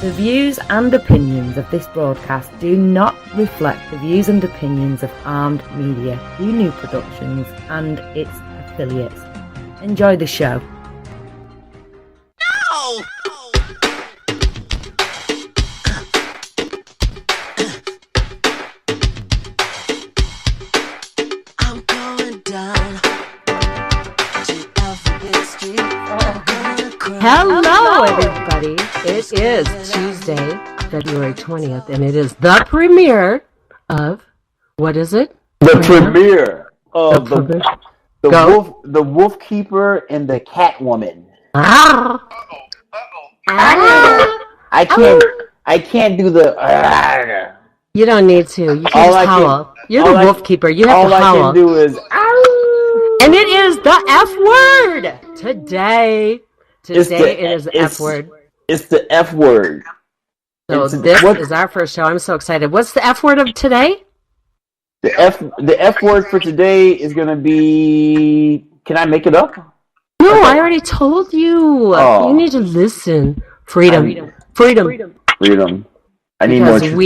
The views and opinions of this broadcast do not reflect the views and opinions of Armed Media, New Productions, and its affiliates. Enjoy the show. No! I'm going down to Alphabet Street. Hello, everybody. It is Tuesday, February 20th, and it is the premiere of, what is it? The premiere of The the wolf keeper and the Catwoman. Ah! I can't do the. You don't need to. You can All just I can- howl. You're the all I- wolf keeper. You have All to I howl. can do is. And it is the F word today. Today it is the F word. It's the F word. So it's- this what- is our first show. I'm so excited. What's the F word of today? The F word for today is gonna be. Can I make it up? No, I already told you. Oh. You need to listen. Freedom. Freedom. I need Because more.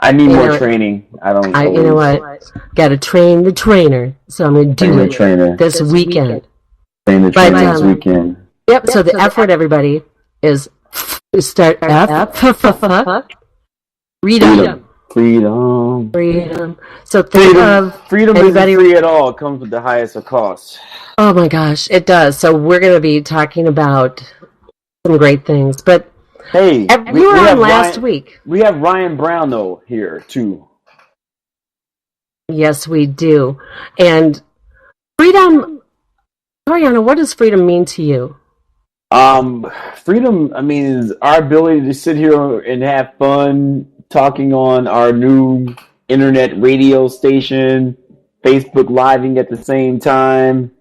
I you need more know- training. You know what? Got to train the trainer. So I'm going to do it Trainer. this weekend. Train the But, trainer this weekend. Yep. So the F word, everybody, is start F. Freedom. Freedom. So think of Freedom everybody. isn't free at all. It comes with the highest of costs. Oh my gosh, it does. So we're going to be talking about some great things. But Hey, we were have on last Ryan, week. We have Ryan Brown though here too. Yes, we do. And freedom, Toriano, what does freedom mean to you? Freedom, I mean, is our ability to sit here and have fun talking on our new internet radio station, Facebook living at the same time,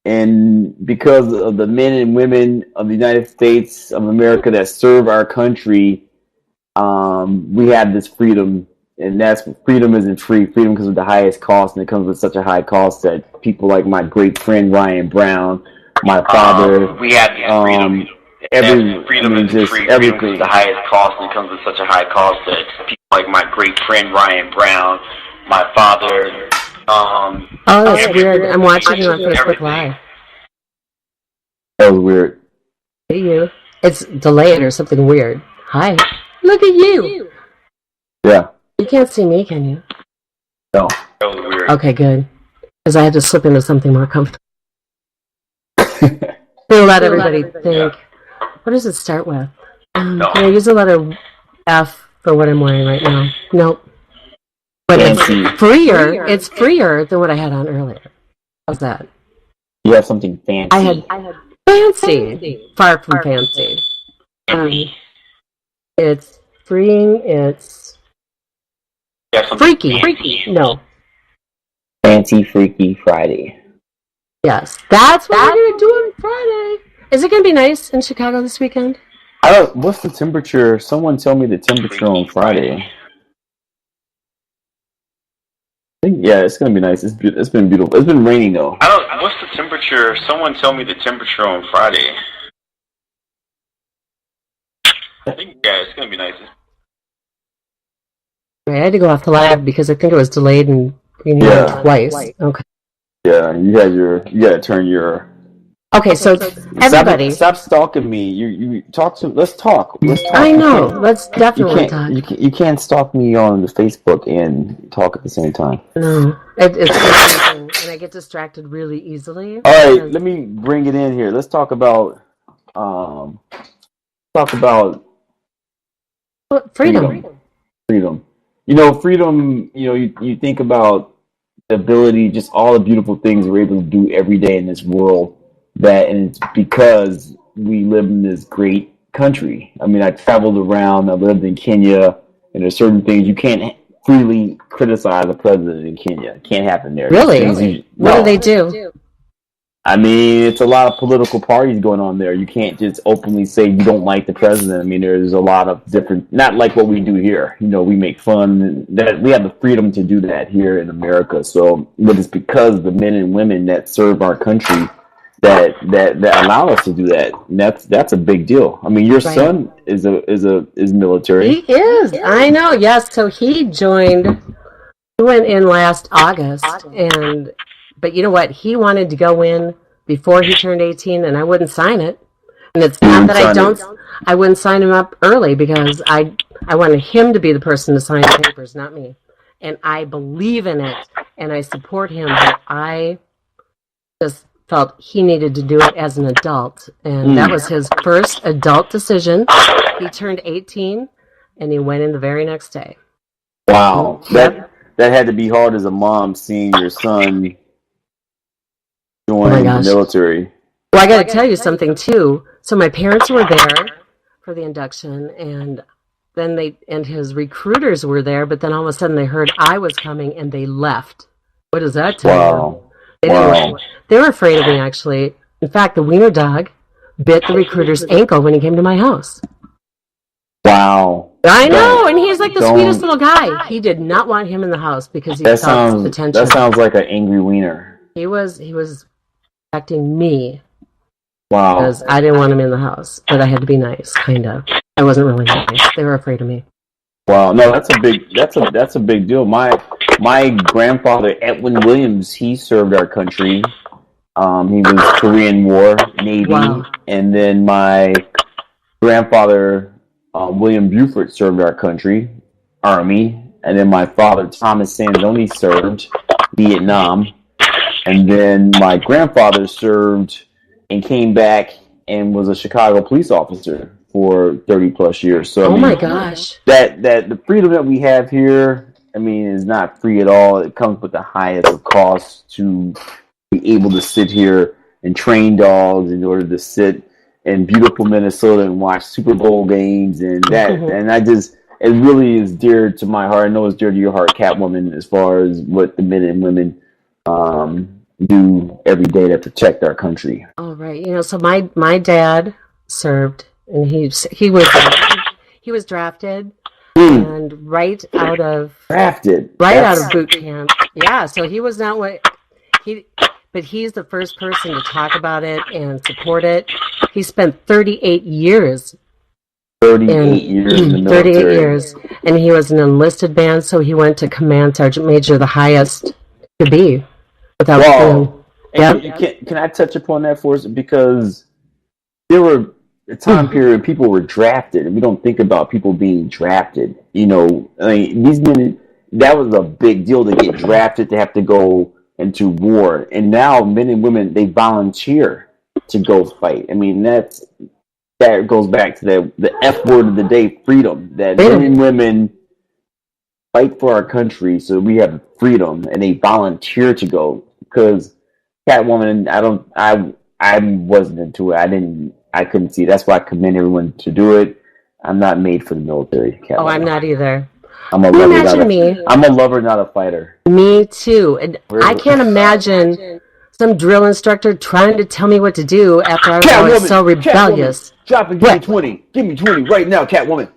and because of the men and women of the United States of America that serve our country, we have this freedom, and that's freedom isn't free. Freedom comes with the highest cost, and it comes with such a high cost that people like my great friend Ryan Brown, my father, we have these freedom. Freedom isn't free. Freedom everything. is the highest cost, and it comes with such a high cost that people like my great friend Ryan Brown, my father. Oh, that's weird. I'm watching you on Facebook Live. That was weird. Hey, you. It's delayed or something weird. Hi. Look at you. Yeah. You can't see me, can you? No. That was weird. Okay, good. Because I had to slip into something more comfortable. We'll let everybody think. What does it start with? Can I use the letter F for what I'm wearing right now? Nope. But Fancy. it's freer. It's freer than what I had on earlier. How's that? You have something fancy. I had fancy. Far from fancy. It's freeing. It's freaky. No. Fancy Freaky Friday. Yes. That's what we're going to do on Friday. Is it going to be nice in Chicago this weekend? What's the temperature? Someone tell me the temperature on Friday. I think, yeah, it's gonna be nice. It's been beautiful. It's been raining though. What's the temperature? Someone tell me the temperature on Friday. I think, it's gonna be nice. I had to go off the live because I think it was delayed and twice. Okay. Yeah, you gotta turn your. Okay, so everybody. Stop stalking me. You talk to. Let's talk. I know. Let's definitely talk. You can't stalk me on Facebook and talk at the same time. No, it's confusing, and I get distracted really easily. All right, let me bring it in here. Let's talk about. Freedom. Freedom. You know, freedom. You know, you think about the ability, just all the beautiful things we're able to do every day in this world. And it's because we live in this great country. I mean, I traveled around. I lived in Kenya, and there's certain things you can't freely criticize the president in Kenya. It can't happen there. Really? What do they do? I mean, it's a lot of political parties going on there. You can't just openly say you don't like the president. I mean, there's a lot of different, not like what we do here. You know, we make fun. And that we have the freedom to do that here in America. So, but it's because the men and women that serve our country that allow us to do that. And that's a big deal. I mean, your son is military. He is. I know. Yes. So he joined. He went in last August, but you know what? He wanted to go in before he turned 18, and I wouldn't sign it. And it's not that I wouldn't sign him up early because I wanted him to be the person to sign the papers, not me. And I believe in it, and I support him, but I just felt he needed to do it as an adult. And that was his first adult decision. He turned 18, and he went in the very next day. Wow. That had to be hard as a mom, seeing your son join the military. Well, I got to tell you something, too. So my parents were there for the induction, and then his recruiters were there, but then all of a sudden they heard I was coming, and they left. What does that tell you? They were afraid of me, actually. In fact, the wiener dog bit the recruiter's ankle when he came to my house. Wow. I know, and he's like the sweetest little guy. He did not want him in the house because he felt the tension. That sounds like an angry wiener. He was protecting me. Wow. Because I didn't want him in the house, but I had to be nice, kind of. I wasn't really nice. They were afraid of me. Wow, no, that's a big deal. My grandfather, Edwin Williams, he served our country. He was Korean War, Navy, and then my grandfather, William Buford, served our country, Army, and then my father, Thomas Sanzoni, served Vietnam, and then my grandfather served and came back and was a Chicago police officer for 30 plus years. So my gosh, that the freedom that we have here, I mean, is not free at all. It comes with the highest of costs to be able to sit here and train dogs in order to sit in beautiful Minnesota and watch Super Bowl games and that. And it really is dear to my heart. I know it's dear to your heart, Catwoman, as far as what the men and women do every day to protect our country. Oh, right. You know, so my dad served, and he was drafted and right out of boot camp. Yeah, so he was not but he's the first person to talk about it and support it. He spent 38 years. 38 years in the military. 38 years, and he was an enlisted man, so he went to command sergeant major, the highest to be. Wow. Can I touch upon that for us? Because there were a time period people were drafted, and we don't think about people being drafted. You know, I mean, these men, that was a big deal to get drafted, to have to go into war. And now men and women, they volunteer to go fight. I mean, that goes back to the F word of the day, freedom. That men and women fight for our country so we have freedom, and they volunteer to go. Because Catwoman, I wasn't into it. I couldn't see it. That's why I commend everyone to do it. I'm not made for the military, Catwoman. Oh, I'm not either. I'm a lover, not a fighter. Me too. And I can't imagine some drill instructor trying to tell me what to do after I was so rebellious. Catwoman, drop and give me 20. Give me 20 right now, Catwoman.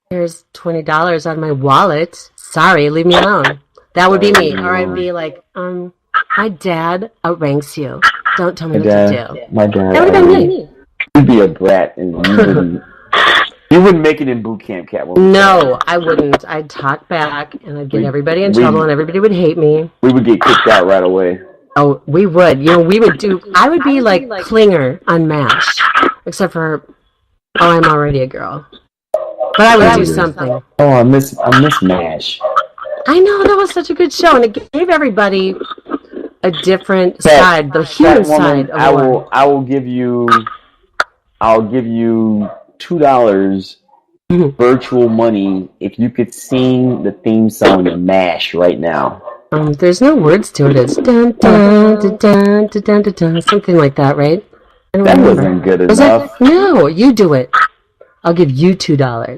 Here's $20 out of my wallet. Sorry, leave me alone. That would be me. Or I'd be like, my dad outranks you. Don't tell me what to do. My dad. That would have been me. You'd be a brat, and you wouldn't make it in boot camp, Catwoman. No, I wouldn't. I'd talk back, and I'd get everybody in trouble, and everybody would hate me. We would get kicked out right away. Oh, we would. You know, I would be like Klinger on MASH, except for, I'm already a girl. But I would do something. Oh, I miss MASH. I know, that was such a good show, and it gave everybody a different side, the human side of war. I'll give you $2 virtual money if you could sing the theme song of MASH right now. There's no words to it. It's dun dun dun dun dun dun dun, dun something like that, right? That wasn't good enough. No, you do it. I'll give you $2.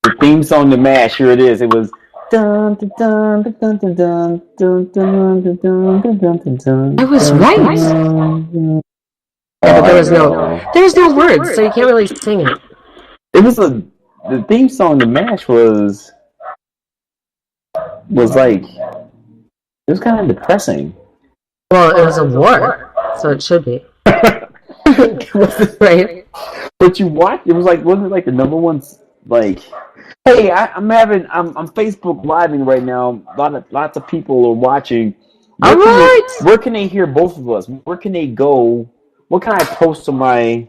The theme song to MASH, here it is. It was dun dun dun dun dun dun dun dun dun dun dun dun. I was right. Yeah, but there's no words, so you can't really sing it. It was the theme song to MASH was like, it was kind of depressing. Well, it was a war, so it should be. Right. But you watched. It was like, wasn't it like the number one? Like, hey, I'm Facebook living right now. Lots of people are watching. All right. Where can they hear both of us? Where can they go? What can I post on my?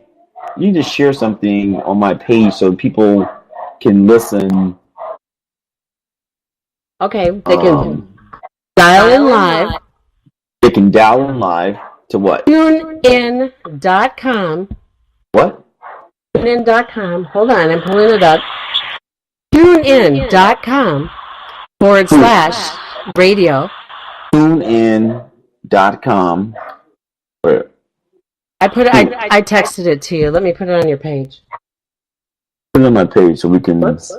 You just share something on my page so people can listen. Okay, they can dial in live. They can dial in live to what? TuneIn.com. What? TuneIn.com. Hold on, I'm pulling it up. TuneIn.com/radio. TuneIn.com. Where? I texted it to you. Let me put it on your page. Put it on my page so we can. Whoops.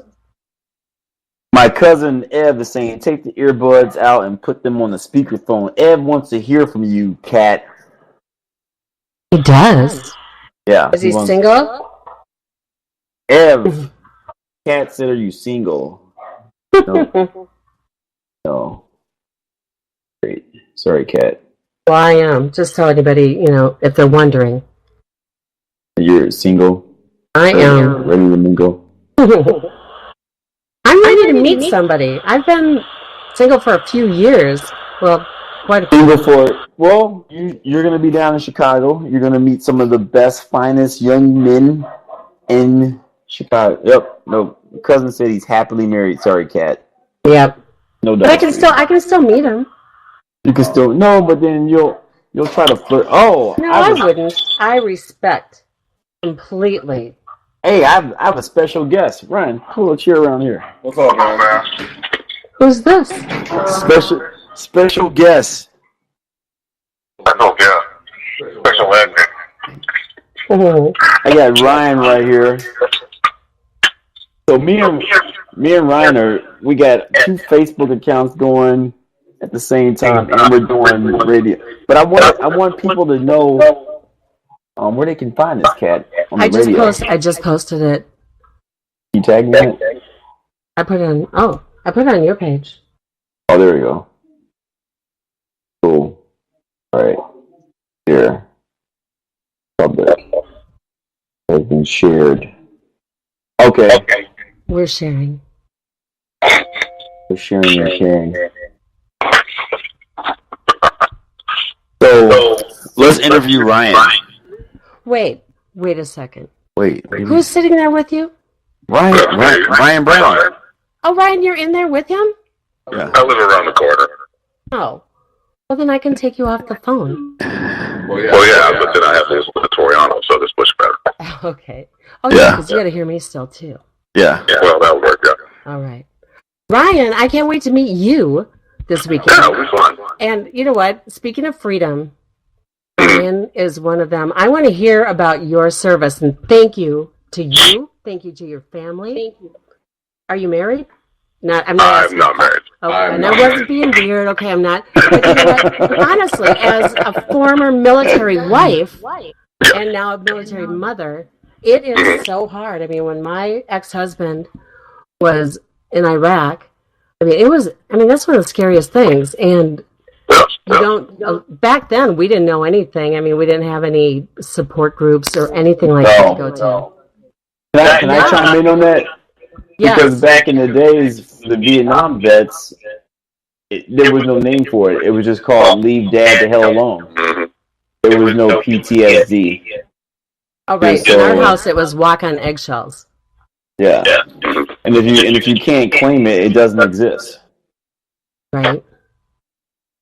My cousin Ev is saying, take the earbuds out and put them on the speakerphone. Ev wants to hear from you, Kat. He does. Yeah. Is he single? Ev. Kat said, are you single? No. No. Great. Sorry, Kat. Well, I am. Just tell anybody, if they're wondering. You're single? I am. Ready to mingle? I'm ready to meet somebody. I've been single for a few years. Well, quite a few. Single for, well, you're going to be down in Chicago. You're going to meet some of the best, finest young men in Chicago. Yep. No, cousin said he's happily married. Sorry, Kat. Yep. No doubt. But I can still meet him. You can still, no, but then you'll try to flirt. Oh, no, I wouldn't. I respect completely. Hey, I have a special guest. Ryan, pull a chair around here. What's up, man? Who's this? Special guest. Special guest. Special admin. I got Ryan right here. So me and Ryan we got 2 Facebook accounts going at the same time, and we're doing radio. But I want people to know where they can find this cat on the radio. I just posted it. You tagged me in it? I put it on your page. Oh, there we go. Cool. All right. Here. Public. Has been shared. Okay. We're sharing. We're sharing and sharing. So, let's interview Ryan. Wait a second. Wait. Who's sitting there with you? Ryan Brown. Oh, Ryan, you're in there with him? Yeah. I live around the corner. Oh. Well, then I can take you off the phone. Well, yeah, but then I have this with Toriano, so this much better. Okay. Oh, yeah, because you got to hear me still, too. Yeah. Well, that'll work, yeah. All right. Ryan, I can't wait to meet you this weekend. Yeah, it'll be fun. And you know what? Speaking of freedom, Ryan is one of them. I want to hear about your service, and thank you to you. Thank you to your family. Thank you. Are you married? I'm not married. Okay, and I wasn't being weird. Okay, I'm not. But you know what? Honestly, as a former military wife and now a military mother, it is so hard. I mean, when my ex-husband was in Iraq, that's one of the scariest things. And back then, we didn't know anything. I mean, we didn't have any support groups or anything like that to go to. Can I chime in on that? Yes. Because back in the days, the Vietnam vets, there was no name for it. It was just called Leave Dad the Hell Alone. There was no PTSD. Oh, right. So, in our house, it was walk on eggshells. Yeah. And if you can't claim it, it doesn't exist. Right.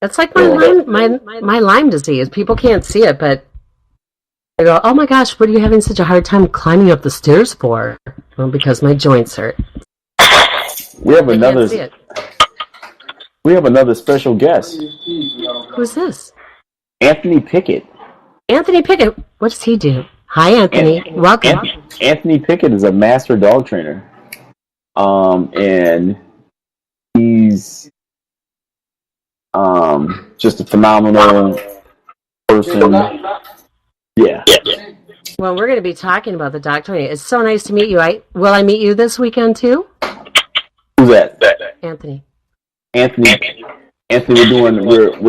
That's like my Lyme disease. People can't see it, but they go, "Oh my gosh, what are you having such a hard time climbing up the stairs for?" Well, because my joints hurt. We have another special guest. Who's this? Anthony Pickett. Anthony Pickett. What does he do? Hi, Anthony. Welcome. Anthony Pickett is a master dog trainer. And he's just a phenomenal person. Yeah. Well, we're going to be talking about the dog training. It's so nice to meet you. Will I meet you this weekend too? Who's that? Anthony, we're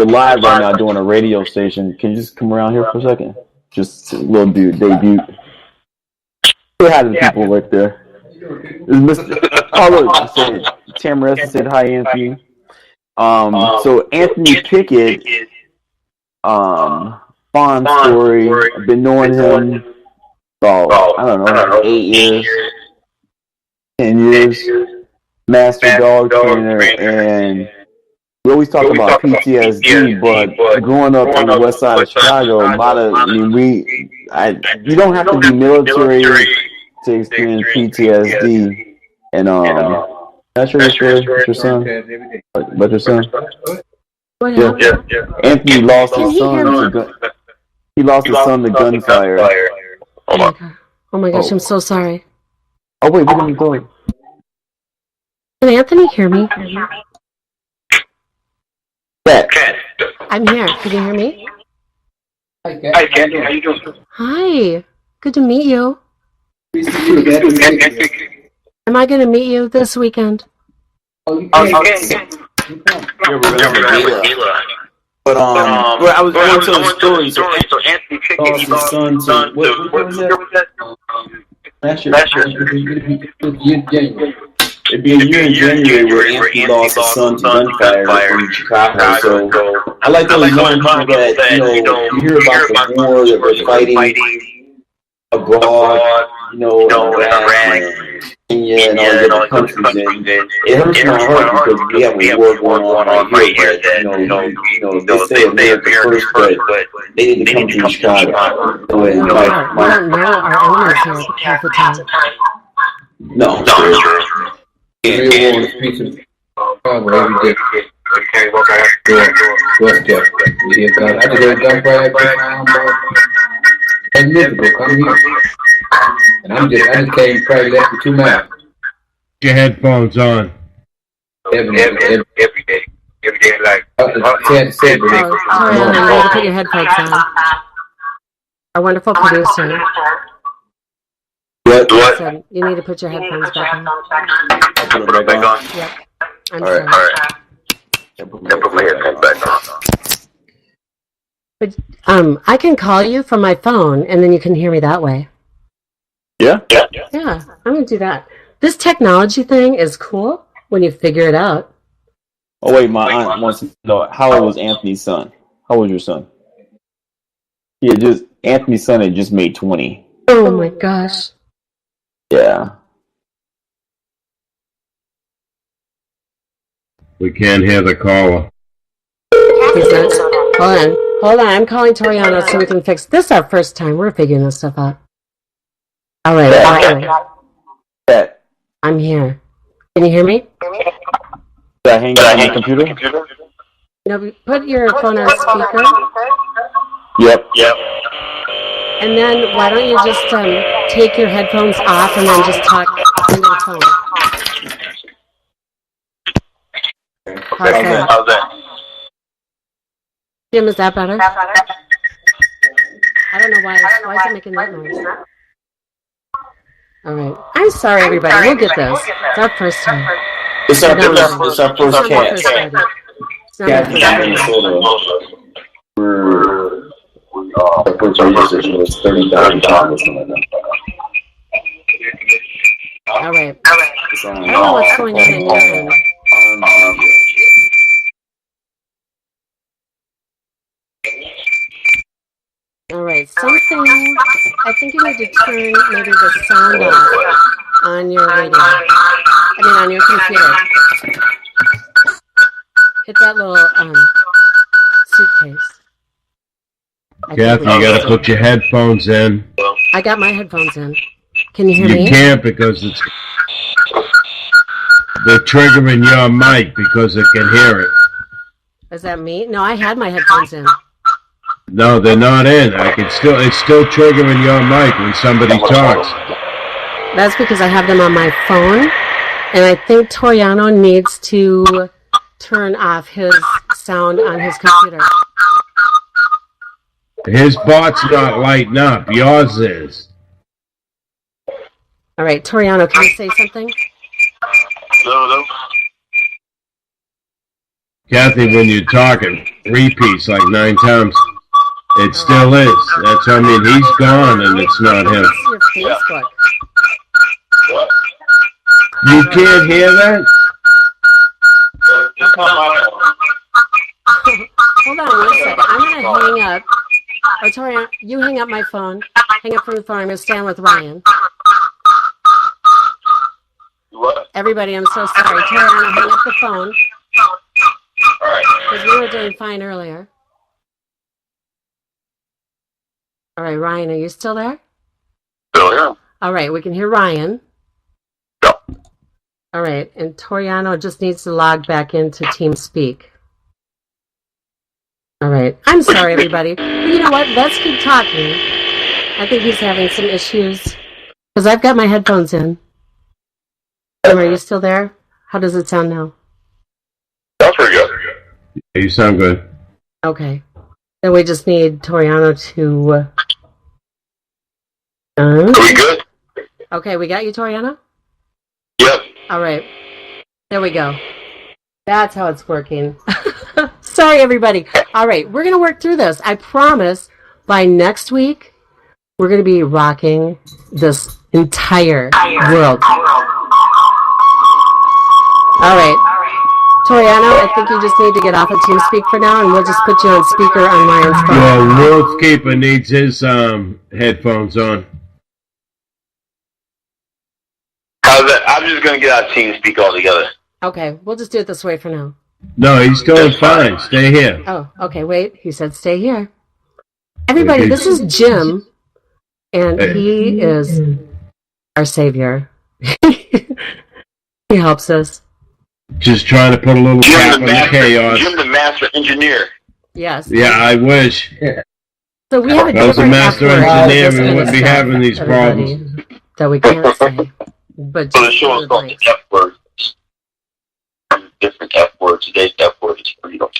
live right now doing a radio station. Can you just come around here for a second? Just a little debut. Say hi to the people right there. Mr. Oh, look, said Tamaressa said hi, Anthony. So Anthony Pickett, fond story. I've been knowing him about, I don't know, 8 years, 10 years. Master dog trainer, and we always talk about PTSD, but growing up on the west side of Chicago, you don't have to be military to experience PTSD. And that's your story with your son. About your son? Yeah. Anthony lost his son to gunfire. Oh my gosh, I'm so sorry. Oh wait, we didn't go. Can Anthony hear me? Yeah. I'm here. Can you hear me? Hi, Cathy. How you doing? Hi. Good to meet you. Am I going to meet you this weekend? Oh, you can. But I was going to the story. So Anthony Pickett, lost his son to what was that? Last year. It'd be a year in January where Anthony lost his son to gunfire in Chicago. So I like to remind people that you hear about the war that we're fighting abroad, Iraq, Kenya, and all the other countries. And it hurts my heart because we have a war going on right here. But they say America first, but they need to come to Chicago. We don't know our enemies here half the time. No. Every war in the streets of Chicago every day. I just heard gunfire at my own boy. That's miserable. Come here. And I just came probably less than 2 miles. Your headphones on. Every day. Like Toriano, you need to put your headphones on. Our wonderful producer. What? Said you need to put your headphones back on. I'll put it back on. Yep. I'm All sorry. right. I'll put my headphones back on. But I can call you from my phone, and then you can hear me that way. Yeah? Yeah, I'm gonna do that. This technology thing is cool when you figure it out. Oh, wait, my aunt wants to know, how old was Anthony's son? How old was your son? Anthony's son had just made 20. Oh my gosh. Yeah. We can't hear the caller. Hold on. I'm calling Toriano so we can fix this. Our first time. We're figuring this stuff out. All right. Yeah. I'm here. Can you hear me? Did I hang up on the computer? No, put your phone on speaker. Yep. And then why don't you just take your headphones off and then just talk into the phone? How's that? Jim, is that better? I don't know why is it making that noise? All right. I'm sorry, everybody. We'll get this. It's our first time. It's our first cast. Our first radio station was 30,000 times or something like that. All right. I don't know what's going on in your end. All right, I think you need to turn maybe the sound off on your radio. On your computer. Hit that little suitcase. Kathy, you gotta put your headphones in. I got my headphones in. Can you hear me? You can't because they're triggering your mic because it can hear it. Is that me? No, I had my headphones in. No, they're not in. It's still triggering your mic when somebody talks. That's because I have them on my phone, and I think Toriano needs to turn off his sound on his computer. His bot's not lighting up. Yours is. All right, Toriano, can you say something? Hello. Kathy, when you're talking, repeats like 9 times. It still is. That's, I mean, he's gone and it's not him. What's your Facebook? What? You can't hear that? Just on my phone. Hold on 1 second. I'm going to hang up. Oh, Toriano, you hang up my phone. Hang up from the phone. I'm going to stand with Ryan. What? Everybody, I'm so sorry. Toriano, hang up the phone. All right. Because we were doing fine earlier. All right, Ryan, are you still there? Still here. All right, we can hear Ryan. Yep. All right, and Toriano just needs to log back into TeamSpeak. All right, I'm sorry, everybody. But you know what? Let's keep talking. I think he's having some issues because I've got my headphones in. Are you still there? How does it sound now? That's pretty good. You sound good. Okay. Then we just need Toriano to... Are we good? Okay, we got you, Toriano? Yep. All right. There we go. That's how it's working. Sorry, everybody. All right, we're going to work through this. I promise by next week, we're going to be rocking this entire world. All right. Toriano, I think you just need to get off of TeamSpeak for now, and we'll just put you on speaker on Ryan's phone. Well, Wolfkeeper needs his headphones on. How's that? I'm just going to get out of TeamSpeak altogether. Okay, we'll just do it this way for now. No, he's doing fine. Stay here. Oh, okay, wait. He said stay here. Everybody, this is Jim, and he is our savior. He helps us. Just trying to put a little cap on the chaos. Jim the master engineer. Yes. Yeah, I wish. So we have a If I was a different master F word engineer, this we kind wouldn't of be stuff, having these everybody, problems. that we can't say. But So the just show is called the F word. Different F words. Today's F word is freedom.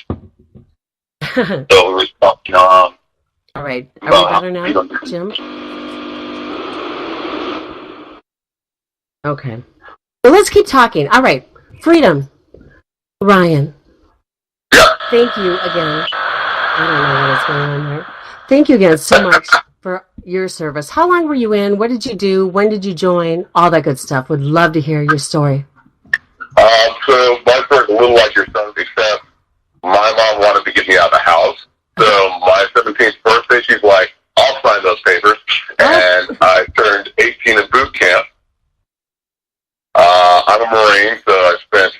So we're talking all right. Are we better now, Jim? Okay. So let's keep talking. All right. Freedom. Ryan. Thank you again. I don't know what is going on there. Thank you again so much for your service. How long were you in? What did you do? When did you join? All that good stuff. Would love to hear your story. So my story's a little like your son's, except my mom wanted to get me out of the house. So my 17th birthday, she's like, I'll sign those papers. And I turned 18 in boot camp. I'm a Marine, so I spent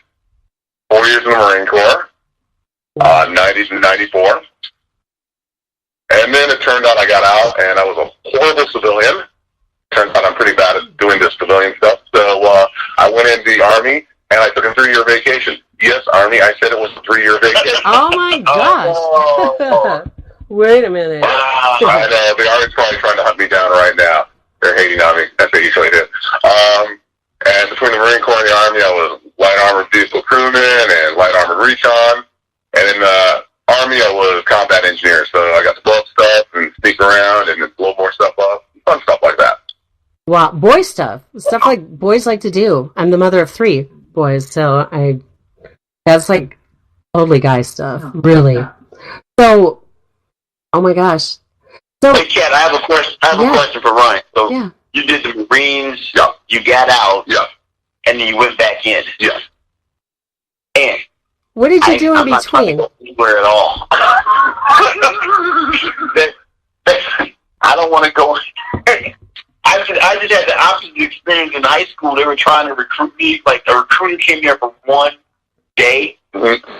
4 years in the Marine Corps, 90 to 94. And then it turned out I got out, and I was a horrible civilian. Turns out I'm pretty bad at doing this civilian stuff. So I went into the Army, and I took a 3-year vacation. Yes, Army, I said it was a 3-year vacation. Oh, my gosh. Wait a minute. I know. The Army's probably trying to hunt me down right now. They're hating on me. That's what they usually do. And between the Marine Corps and the Army, I was light armored vehicle crewman and light armored recon. And in the Army, I was combat engineer. So I got to blow up stuff and sneak around and blow more stuff up. Fun stuff like that. Wow, boy stuff. Stuff like boys like to do. I'm the mother of 3 boys, so that's like totally guy stuff. Really. So, oh my gosh. So, Hey, Kat, I have a question. I have a question for Ryan. So you did the Marines. Yeah. You got out. Yeah. And then you went back in. Yeah. And what did you do in I'm not trying to between? go anywhere at all. I don't want to go. I just had the opposite experience in high school. They were trying to recruit me. Like, the recruiting came here for 1 day. Mm-hmm.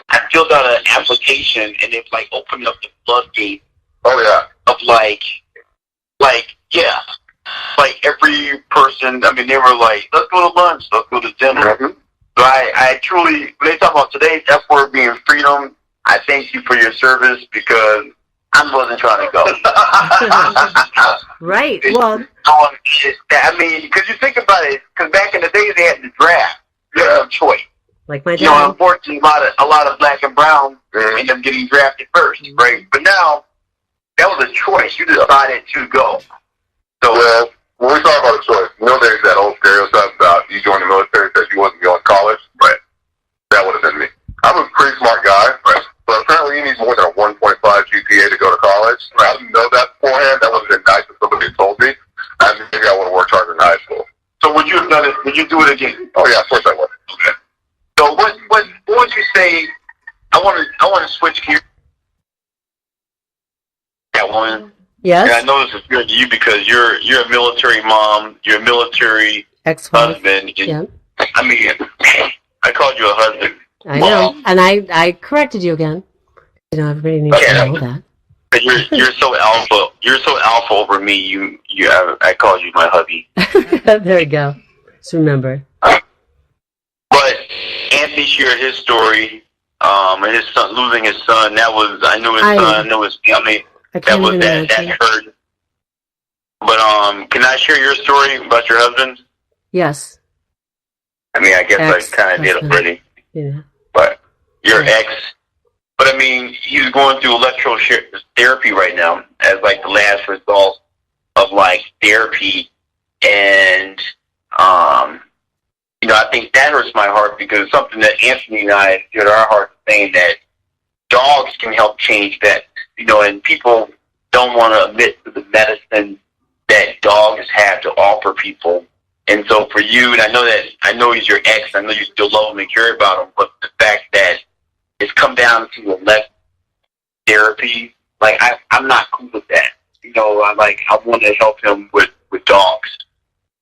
I filled out an application, and it like opened up the floodgate. Oh, yeah. Of like every person. I mean, they were like, let's go to lunch, let's go to dinner. Mm-hmm. So I truly, when they talk about today's F word being freedom, I thank you for your service because I wasn't trying to go. Right. Well, I mean, because you think about it, because back in the days they had the draft. You had no choice. like my You know, dad. unfortunately, a lot of black and brown end up getting drafted first, right? But now, that was a choice. You decided to go. So, Well, when we talk about a choice, you know there's that old stereotype about you joined the military because you wasn't going to college? Right. That would have been me. I'm a pretty smart guy, right? But apparently you need more than a 1.5 GPA to go to college. you do it again? Oh yeah, of course I would. Okay. So what would you say? I want to switch gears. That woman. Yes. And I know this is good to you because you're a military mom. You're a military Ex-wife. husband. And, Yeah. I mean, I called you a husband. I know, and I corrected you again. You know, everybody needs to know that. But you're so alpha. You're so alpha over me. I called you my hubby. There you go. Just remember. But Anthony shared his story. And his son losing his son. That was I knew his son. I knew his family. That was that hurt. But can I share your story about your husband? Yes. I mean, I guess I kind of did already. Yeah. But your ex. But I mean, he's going through electrotherapy right now as like the last result of like therapy, and you know, I think that hurts my heart because it's something that Anthony and I did our heart saying that dogs can help change vets. You know, and people don't want to admit to the medicine that dogs have to offer people. And so for you, and I know he's your ex, I know you still love him and care about him, but the fact that it's come down to elect therapy, like I'm not cool with that. You know, I want to help him with dogs.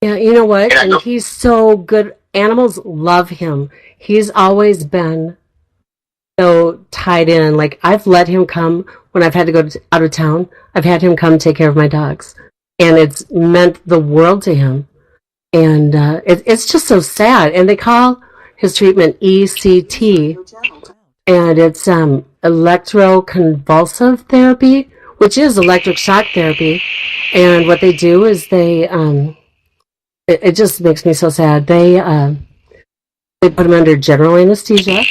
Yeah, you know what? And he's so good. Animals love him. He's always been so tied in. Like, I've let him come when I've had to go out of town. I've had him come take care of my dogs. And it's meant the world to him. And it's just so sad. And they call his treatment ECT. And it's electroconvulsive therapy, which is electric shock therapy. And what they do is they... It just makes me so sad. They put him under general anesthesia.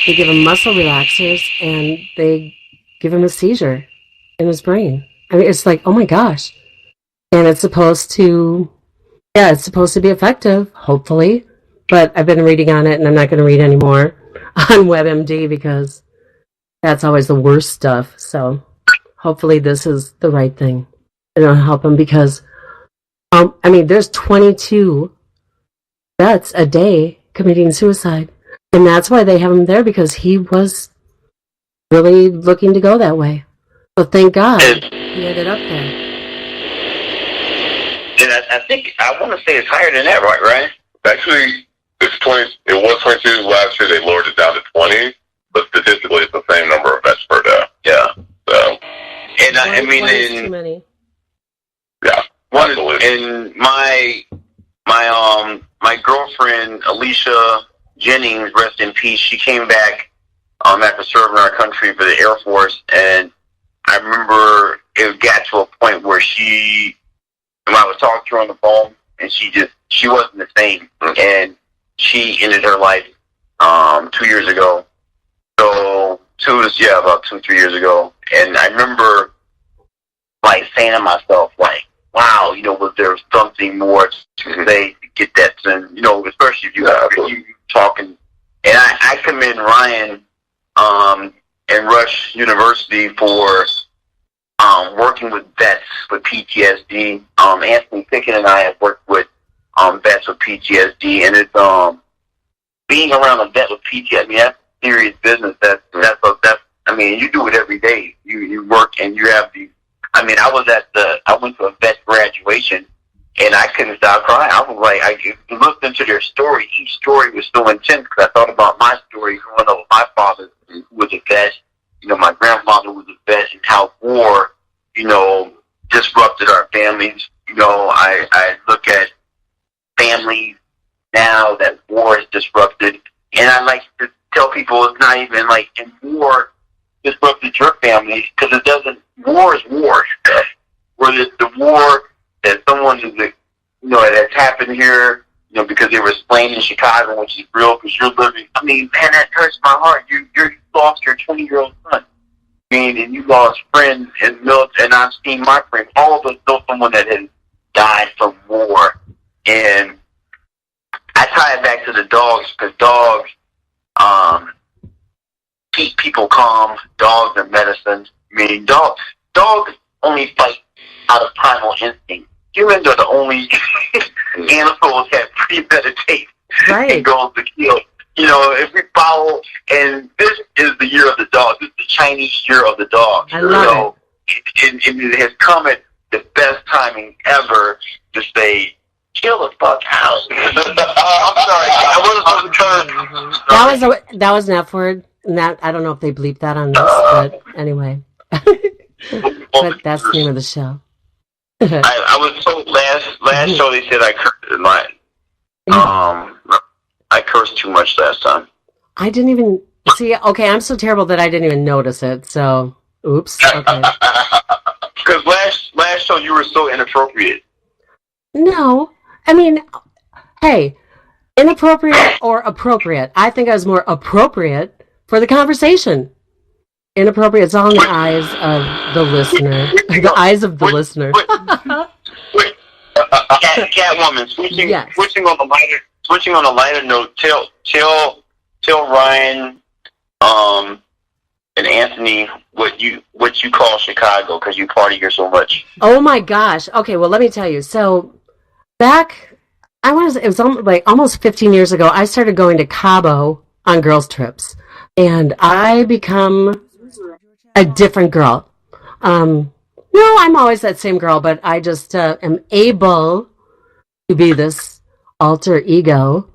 They give him muscle relaxers, and they give him a seizure in his brain. I mean, it's like, oh my gosh. And it's supposed to be effective, hopefully. But I've been reading on it, and I'm not going to read anymore on WebMD because that's always the worst stuff. So hopefully this is the right thing. It'll help him because I mean, there's 22 vets a day committing suicide. And that's why they have him there, because he was really looking to go that way. So thank God he ended up there. And I think, I want to say it's higher than that, right? Actually, it's 20. It was 22 last year. They lowered it down to 20, but statistically, it's the same number of vets per day. Yeah. So. And I mean, too many. Yeah. And my girlfriend Alicia Jennings, rest in peace, she came back after serving our country for the Air Force, and I remember it got to a point where when I was talking to her on the phone, and she wasn't the same, and she ended her life 2 years ago. So about 2-3 years ago, and I remember like saying to myself, like, wow, you know, was there something more to say to get that, and you know, especially if you talking. And I commend Ryan and Rush University for working with vets with PTSD. Anthony Pickett and I have worked with vets with PTSD, and it's being around a vet with PTSD. I mean, that's serious business. That's I mean, you do it every day. You work and you have these. I mean, I went to a vet graduation, and I couldn't stop crying. I was like, I looked into their story. Each story was so intense because I thought about my story growing up with my father, who was a vet. You know, my grandfather was a vet, and how war, you know, disrupted our families. You know, I look at families now that war has disrupted, and I like to tell people it's not even like in war disrupted your family, because it doesn't. War is war. Where the war that someone is, you know, that's happened here, you know, because they were slain in Chicago, which is real, because you're living. I mean, man, that hurts my heart. You lost your 20-year-old son. I mean, and you lost friends and military, and I've seen my friends. All of us know someone that has died from war, and I tie it back to the dogs, because dogs keep people calm. Dogs are medicine. I mean, dogs only fight out of primal instinct. humans are the only animals that premeditate and goes to kill. You know, if we follow, and this is the year of the dog. This is the Chinese year of the dog. I love it. And it has come at the best timing ever to say, chill the fuck out. I'm sorry. That was an F word. And that, I don't know if they bleep that on this, but anyway. But that's the name of the show. I was told last show they said I cursed I cursed too much last time. I didn't even see. Okay, I'm so terrible that I didn't even notice it. So, oops. Okay. Because last show you were so inappropriate. No, I mean, hey, inappropriate or appropriate? I think I was more appropriate for the conversation. Inappropriate is all in the eyes of the listener. The eyes of the listener. Catwoman, switching on a lighter note. Tell Ryan, and Anthony what you call Chicago, because you party here so much. Oh my gosh. Okay, well let me tell you. So back, it was almost 15 years ago. I started going to Cabo on girls' trips, and I become a different girl. No, I'm always that same girl, but I just am able to be this alter ego.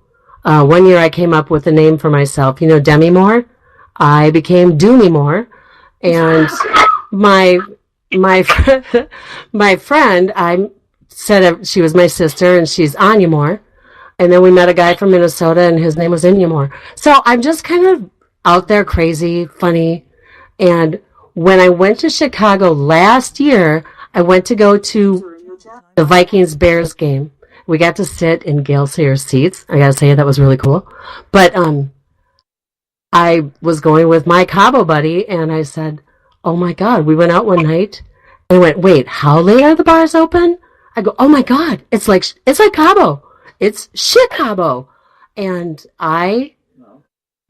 1 year I came up with a name for myself. You know, Demi Moore? I became Doomy Moore. And my friend, I said she was my sister, and she's Anya Moore. And then we met a guy from Minnesota, and his name was Inya Moore. So I'm just kind of out there, crazy, funny. And when I went to Chicago last year, I went to go to the Vikings-Bears game. We got to sit in Gale Sayers seats. I gotta say, that was really cool. But I was going with my Cabo buddy, and I said, oh my God, we went out one night, and I went, wait, how late are the bars open? I go, oh my God, it's like Cabo. It's Chicago. And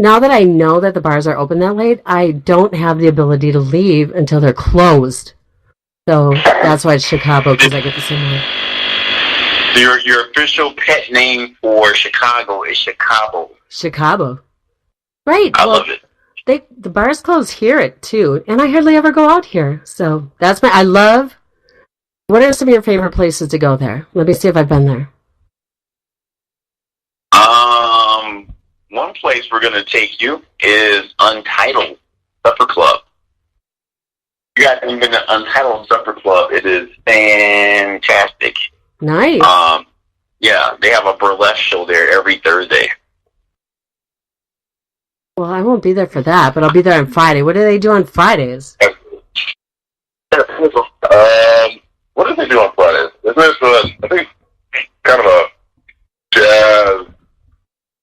now that I know that the bars are open that late, I don't have the ability to leave until they're closed. So that's why it's Chicago, because I get the same way. Your official pet name for Chicago is Chicago. Chicago. Right. I love it. The bars close here at 2, and I hardly ever go out here. So that's what are some of your favorite places to go there? Let me see if I've been there. One place we're going to take you is Untitled Supper Club. You guys haven't been to Untitled Supper Club. It is fantastic. Nice. Yeah, they have a burlesque show there every Thursday. Well, I won't be there for that, but I'll be there on Friday. What do they do on Fridays? What do they do on Fridays? Isn't it, I think, kind of a jazz?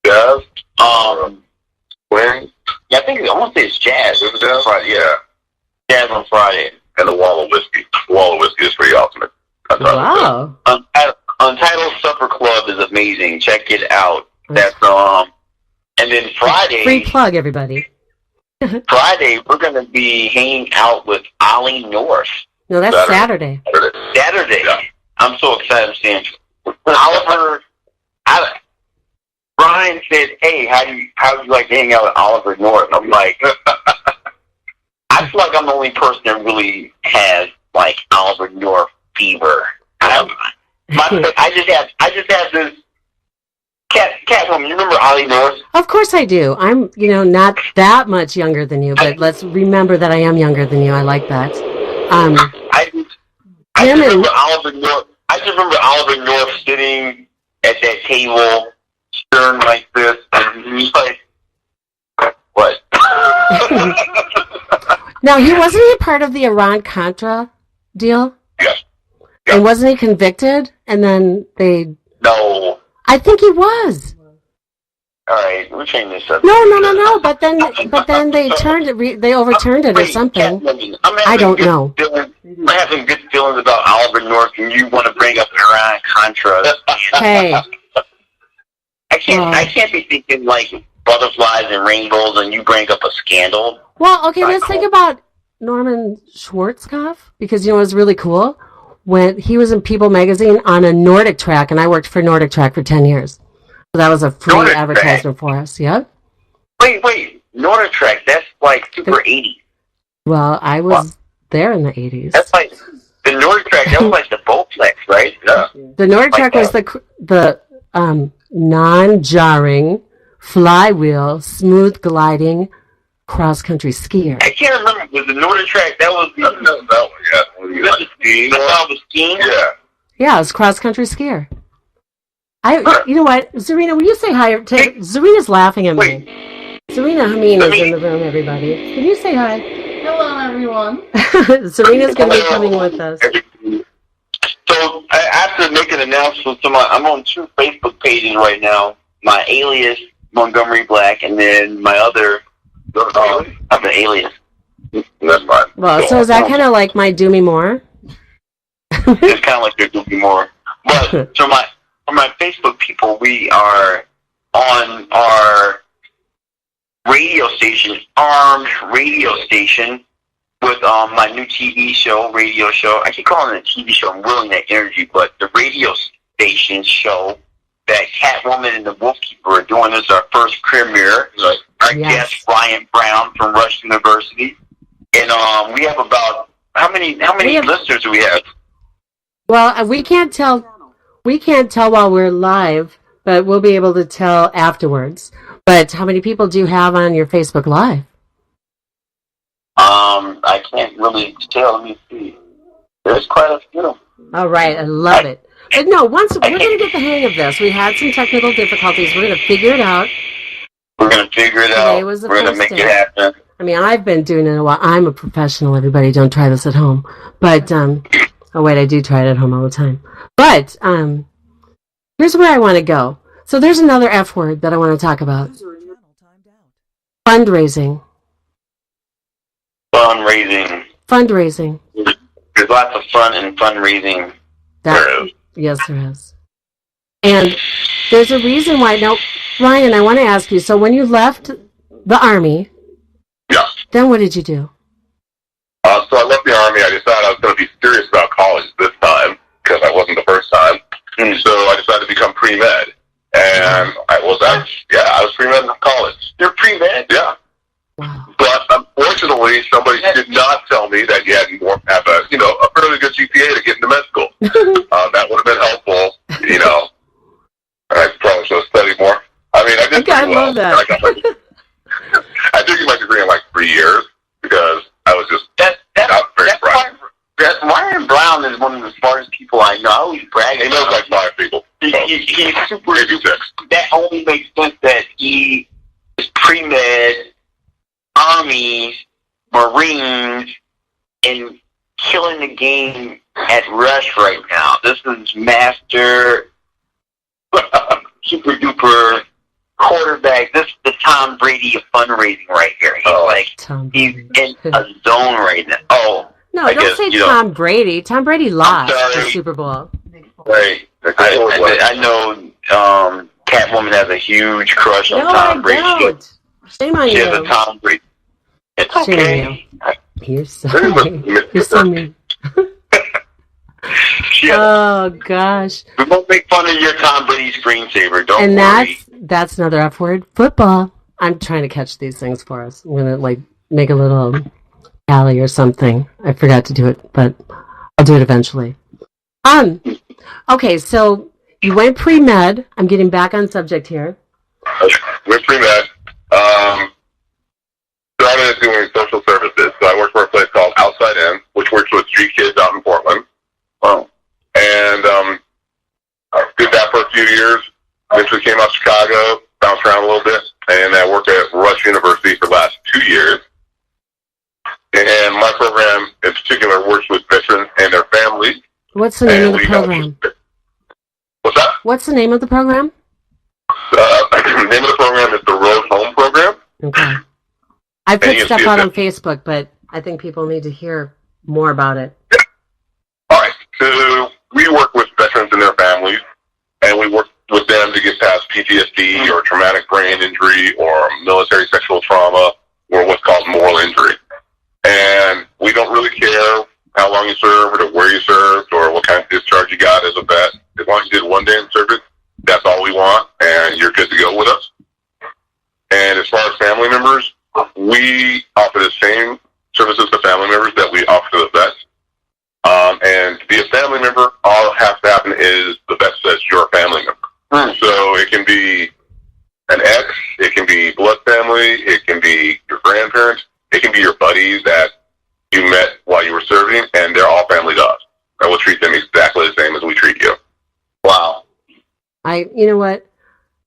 Yeah, I want to say it's jazz. Is it jazz? Friday, yeah. Jazz on Friday. And the Wall of Whiskey. The Wall of Whiskey is pretty awesome. Wow. Untitled Supper Club is amazing. Check it out. That's and then Friday. Free plug, everybody. Friday, we're going to be hanging out with Ollie North. No, that's Saturday. Saturday. Yeah. I'm so excited to see him. Oliver, Brian said, "Hey, how do you like to hang out with Oliver North?" I'm like, I feel like I'm the only person that really has like Oliver North fever. I just have this Catwoman. You remember Ollie North? Of course I do. I'm, not that much younger than you, but let's remember that I am younger than you. I like that. I just remember Oliver North. I just remember Oliver North sitting at that table, staring like this, and he's like, "What?" Now, wasn't he a part of the Iran-Contra deal? Yes. And wasn't he convicted? And then No. I think he was. All right, we're changing this up. No. But then they they overturned it or something. I don't know. I'm having good feelings about Oliver North, and you want to bring up Iran-Contra. Hey. I can't be thinking like butterflies and rainbows, and you bring up a scandal. Well, okay, let's think about Norman Schwarzkopf, because it was really cool. when he was in People magazine on a Nordic track, and I worked for Nordic Track for 10 years. So that was a free Nordic advertisement for us. Yep. Wait. Nordic Track, that's like super 80s. Well, I was there in the 80s. That's like, the Nordic Track, that was like the Bowflex, right? Yeah. The Nordic Track was the non-jarring, flywheel, smooth gliding, cross-country skier. I can't remember. Was the Nordic Track, that was... That one, yeah. Was it skiing? I was skiing? Yeah. Yeah, it was cross-country skier. You know what? Zarina, will you say hi? Zarina's laughing at me. Zarina Hameen is in the room, everybody. Can you say hi? Hello, everyone. Zarina's going to be coming with us. So, I have to make an announcement. I'm on 2 Facebook pages right now. My alias, Montgomery Black, and then my other... I have an alias. That's fine. Well, so is that kind of like my Do Me More? It's kind of like your Do Me More. But, so for my Facebook people, we are on our radio station, Armed Radio Station, with my new radio show. I keep calling it a TV show. I'm willing that energy, but the radio station show that Catwoman and the Wolfkeeper are doing is our first premiere. Right. Our guest, Ryan Brown from Rush University. And we have about, how many listeners do we have? Well, we can't tell while we're live, but we'll be able to tell afterwards. But how many people do you have on your Facebook Live? I can't really tell. Let me see. There's quite a few. All right, I love it. But no, we're going to get the hang of this. We had some technical difficulties. We're going to figure it out. We're going to figure it out. Was the we're going to make it happen. I mean, I've been doing it a while. I'm a professional, everybody. Don't try this at home. But, oh wait, I do try it at home all the time. But, here's where I want to go. So there's another F word that I want to talk about. Fundraising. Fundraising. There's lots of fun in fundraising. Yes, there is. And there's a reason why. Now, Ryan, I want to ask you, so when you left the Army, then what did you do? So I left the Army. I decided I was going to be serious about college this time, because I wasn't the first time. So I decided to become pre-med. And I was pre-med in college. You're pre-med? Yeah. Wow. But unfortunately, somebody did not tell me that you had to have a fairly good GPA to get into med school. That would have been helpful, I probably should have studied more. I mean, I did pretty well. I love that. I did get my degree in like 3 years because I was just not very bright. Ryan Brown is one of the smartest people I know. I always brag. He knows like 5 people. He's super. Maybe 6. That only makes sense that he is pre-med, Army, Marines, and killing the game at Rush right now. This is master, super duper quarterback. This is the Tom Brady of fundraising right here. He's in a zone right now. Oh. No, don't say Tom Brady. Tom Brady lost the Super Bowl. Right. I know Catwoman has a huge crush on Tom Brady. Don't. Shame on you. She has a Tom Brady. It's okay. You're so mean. Oh, gosh. We won't make fun of your Tom Brady screensaver. Don't worry. And that's another F word. Football. I'm trying to catch these things for us. I'm going to, make a little tally or something. I forgot to do it, but I'll do it eventually. Okay, so you went pre-med. I'm getting back on subject here. Went pre-med. Started doing social services. So I worked for a place called Outside In, which works with street kids out in Portland. Wow. And I did that for a few years. Eventually came out to Chicago, bounced around a little bit, and I worked at Rush University for the last 2 years. And my program in particular works with veterans and their families. What's the name of the program? What's that? What's the name of the program? The name of the program is the Road Home Program. Okay. I put stuff out on Facebook, but I think people need to hear more about it. Yeah. All right. So we work with veterans and their families, and we work with them to get past PTSD or traumatic brain injury or military sexual trauma or what's called moral injury. And we don't really care how long you served or where you served or what kind of discharge you got as a vet. As long as you did 1 day in service, that's all we want, and you're good to go with us. And as far as family members, we offer the same services to family members that we offer to the vets. And to be a family member, all that has to happen is the vet says you're a family member. So it can be an ex, it can be blood family, it can be your grandparents, it can be your buddies that you met while you were serving, and they're all family to us. And we'll treat them exactly the same as we treat you. Wow. You know what,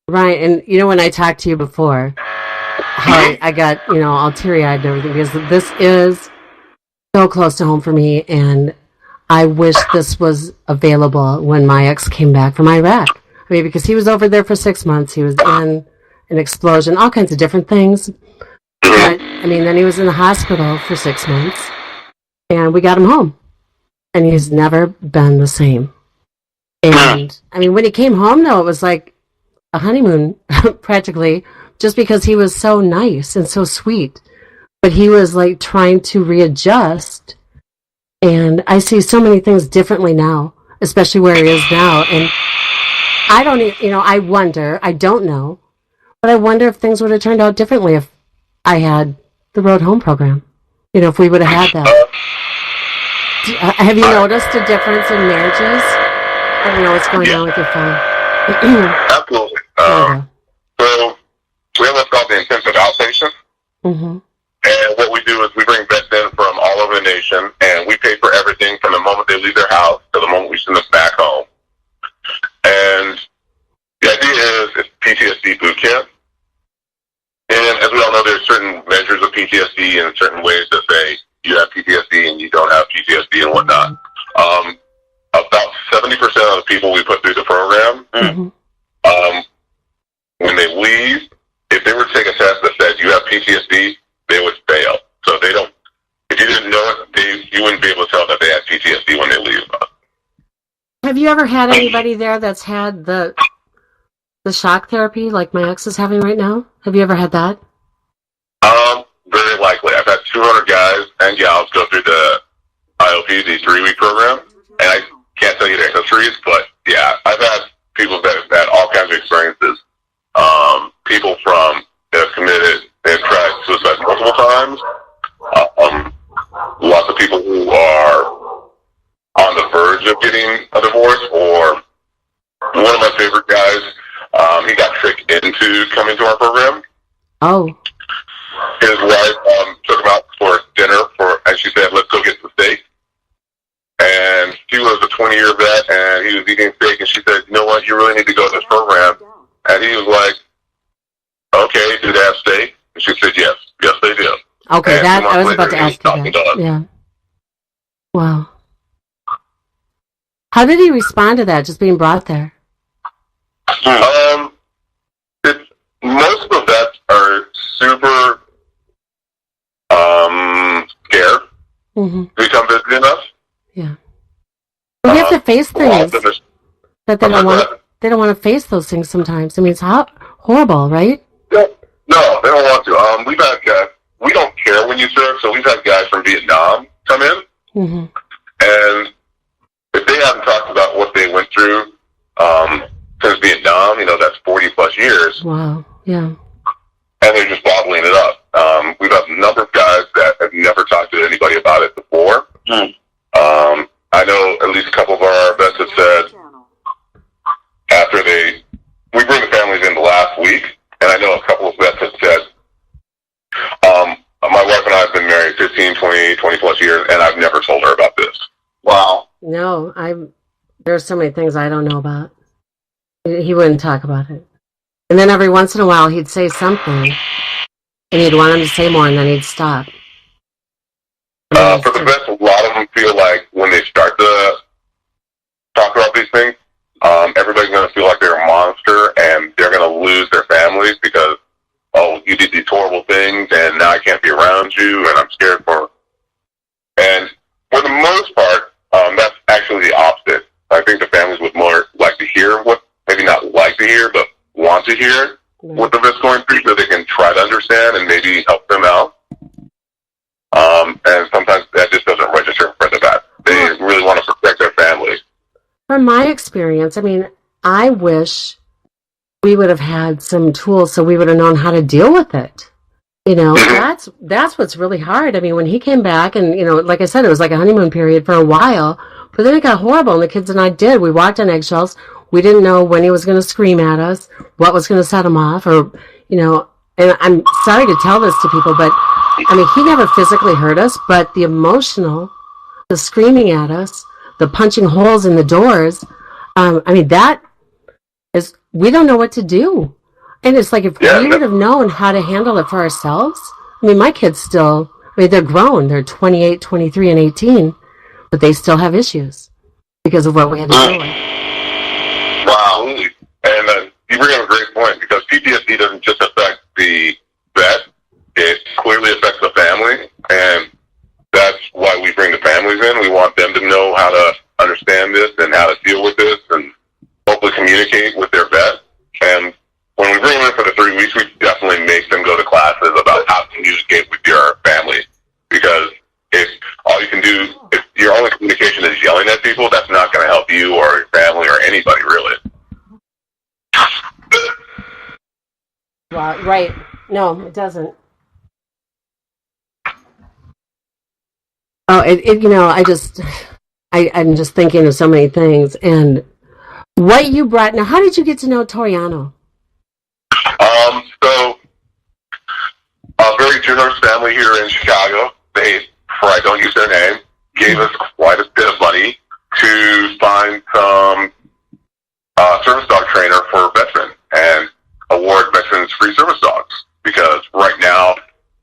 Ryan, and you know when I talked to you before, how I got, all teary-eyed and everything, because this is so close to home for me, and I wish this was available when my ex came back from Iraq. I mean, because he was over there for 6 months, he was in an explosion, all kinds of different things. But, I mean, then he was in the hospital for 6 months, and we got him home, and he's never been the same. And, I mean, when he came home, though, it was like a honeymoon, practically, just because he was so nice and so sweet. But he was, like, trying to readjust, and I see so many things differently now, especially where he is now. And I don't, I wonder, I don't know, but I wonder if things would have turned out differently if I had the Road Home program. If we would have had that. Have you noticed a difference in marriages? I don't know what's going on with your phone. Absolutely. So we have what's called the intensive outpatient. Mm-hmm. And what we do is we bring vets in from all over the nation, and we pay for everything from the moment they leave their house to the moment we send them back home. And the idea is it's PTSD boot camp. And as we all know, there's certain measures of PTSD and certain ways to say you have PTSD and you don't have PTSD and whatnot. About 70% of the people we put through the program, when they leave, if they were to take a test that said you have PTSD, they would fail. So they don't. If you didn't know it, you wouldn't be able to tell that they had PTSD when they leave. Have you ever had anybody there that's had the shock therapy like my ex is having right now? Have you ever had that? Very likely. I've had 200 guys and gals go through the IOP, the 3-week program, and I can't tell you their histories, but yeah, I've had people that have had all kinds of experiences. People from that have committed, they've tried suicide multiple times. Lots of people who are on the verge of getting a divorce, or one of my favorite guys, he got tricked into coming to our program. Oh. His wife took him out for dinner, and she said, let's go get some steak. And he was a 20-year vet, and he was eating steak, and she said, you know what, you really need to go to this program. And he was like, okay, do they have steak? And she said, yes, they do. Okay, and that I was about to ask you that. Yeah. Wow. How did he respond to that, just being brought there? Most of the vets are super scared to come visiting us. Yeah. Well, you have to face things that they don't want. They don't want to face those things sometimes. I mean, it's horrible, right? No, they don't want to. We've had guys. We don't care when you serve, so we've had guys from Vietnam come in, and if they haven't talked about what they went through since Vietnam, that's 40 plus years. Wow. Yeah. And they're just bottling it up. We've had a number of guys that have never talked to anybody about it before. I know at least a couple of our vets have said after we bring the families in the last week, and I know a couple of vets have said, my wife and I have been married 15, 20 plus years, and I've never told her about this. Wow. No, there's so many things I don't know about. He wouldn't talk about it. And then every once in a while he'd say something, and you'd want him to say more, and then he'd stop. For the vets, a lot of them feel like when they start to talk about these things, everybody's going to feel like they're a monster, and they're going to lose their families because, oh, you did these horrible things, and now I can't be around you, and I'm scared for. And for the most part, that's actually the opposite. I think the families would more like to hear what, maybe not like to hear, but want to hear what the vet's going through so they can try to understand and maybe help them out. And sometimes that just doesn't register for the vet. They really want to protect their family. From my experience, I mean, I wish we would have had some tools so we would have known how to deal with it. You know, that's what's really hard. I mean, when he came back and, you know, like I said, it was like a honeymoon period for a while, but then it got horrible and the kids and I did. We walked on eggshells. We didn't know when he was going to scream at us, what was going to set him off, or, you know, and I'm sorry to tell this to people, but I mean, he never physically hurt us, but the emotional, the screaming at us, the punching holes in the doors, I mean, that is, we don't know what to do. And it's like, if we would have known how to handle it for ourselves, I mean, my kids still, I mean, they're grown. They're 28, 23, and 18, but they still have issues because of what we had to deal with. Wow. And you bring up a great point, because PTSD doesn't just affect the vet, it clearly affects the family, and that's why we bring the families in. We want them to know how to understand this and how to deal with this and hopefully communicate with their vet. And when we bring them in for the 3 weeks, we definitely make them go to classes about how to communicate with your family. Because if all you can do, if your only communication is yelling at people, that's not going to help you or your family or anybody, really. Wow, right. No, it doesn't. Oh, it you know, I'm just thinking of so many things. And what you brought, now, how did you get to know Toriano? So, a very generous family here in Chicago, they, for I don't use their name, gave us quite a bit of money to find some service dog trainer for veterans and award veterans free service dogs. Because right now,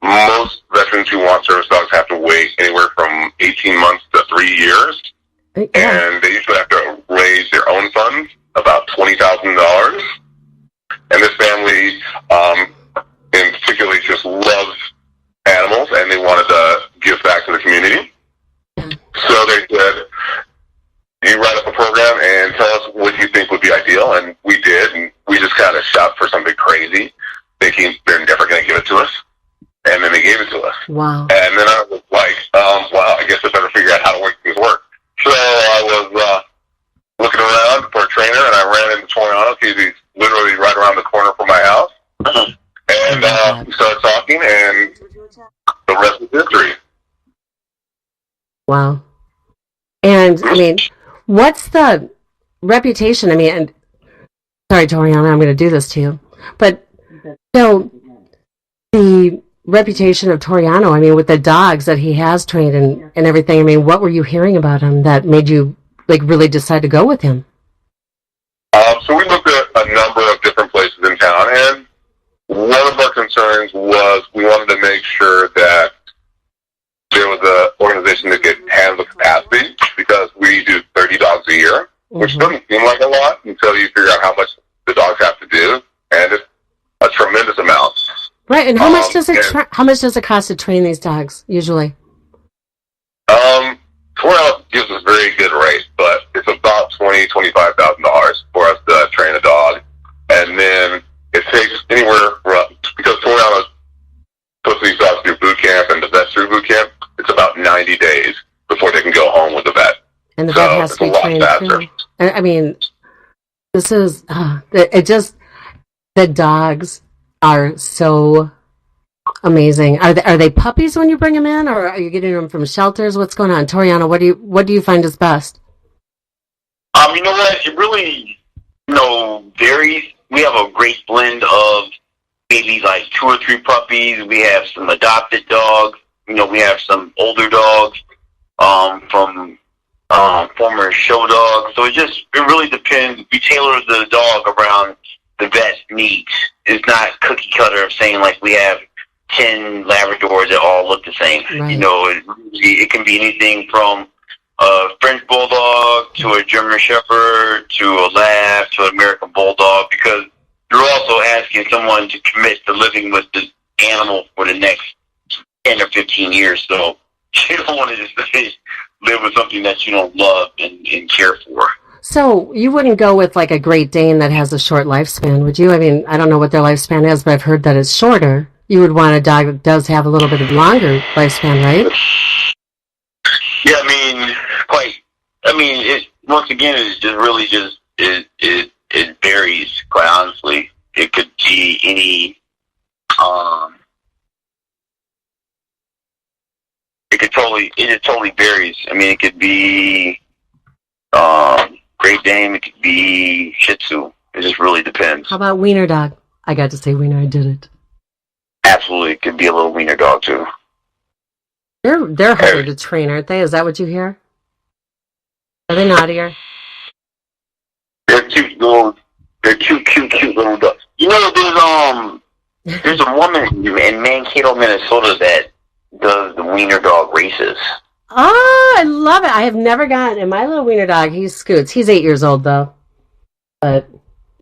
most veterans who want service dogs have to wait anywhere from 18 months to 3 years. Yeah. And they usually have to raise their own funds, about $20,000. And this family, in particular, just loves animals, and they wanted to give back to the community. So they said, you write up a program and tell us what you think would be ideal. And we did, and we just kind of shot for something crazy, thinking they're never going to give it to us. And then they gave it to us. Wow. And then I was like, well, I guess I better figure out how to make things work. So I was looking around for a trainer, and I ran into Toriano, because he's literally right around the corner from my house. And we started talking, and the rest is history. Wow. And, I mean, what's the reputation? I mean, and sorry, Toriano, I'm going to do this to you. But, so, the reputation of Toriano, I mean, with the dogs that he has trained and everything, I mean, what were you hearing about him that made you, like, really decide to go with him? So we looked at a number of different places in town, and one of our concerns was we wanted to make sure that there was an organization that could handle the capacity, because we do 30 dogs a year, which doesn't seem like a lot until you figure out how much the dogs have to do, and it's a tremendous amount. Right, and how much does it cost to train these dogs usually? Toriano gives us very good rates, but it's about $25,000 for us to train a dog, and then it takes anywhere from, because Toriano puts these dogs through boot camp and the vets through boot camp, it's about 90 days before they can go home with the vet. And the vet has to be trained too. I mean, this is the dogs are so amazing. Are they puppies when you bring them in, or are you getting them from shelters? What's going on, Toriano? What do you find is best? You know what? It really, varies. We have a great blend of maybe like 2 or 3 puppies. We have some adopted dogs. We have some older dogs from former show dogs. So it really depends. We tailor the dog around the vet's needs. It's not cookie cutter of saying like we have 10 Labradors that all look the same. Right. It can be anything from a French Bulldog to a German Shepherd to a Lab to an American Bulldog, because you're also asking someone to commit to living with the animal for the next 10 or 15 years. So you don't want to just live with something that you don't love and care for. So you wouldn't go with like a Great Dane that has a short lifespan, would you? I mean, I don't know what their lifespan is, but I've heard that it's shorter. You would want a dog that does have a little bit of longer lifespan, right? Yeah, once again, it's just really just it varies. Quite honestly, it could be any. It just totally varies. I mean, it could be Great Dane. It could be Shih Tzu. It just really depends. How about wiener dog? I got to say wiener. I did it. Absolutely, it could be a little wiener dog too. They're harder to train, aren't they? Is that what you hear? Are they naughtier? They're cute cute little dogs. You know, there's a woman in Mankato, Minnesota that does the wiener dog races. Oh, I love it. I have never gotten, and my little wiener dog, he scoots. He's 8 years old, though. But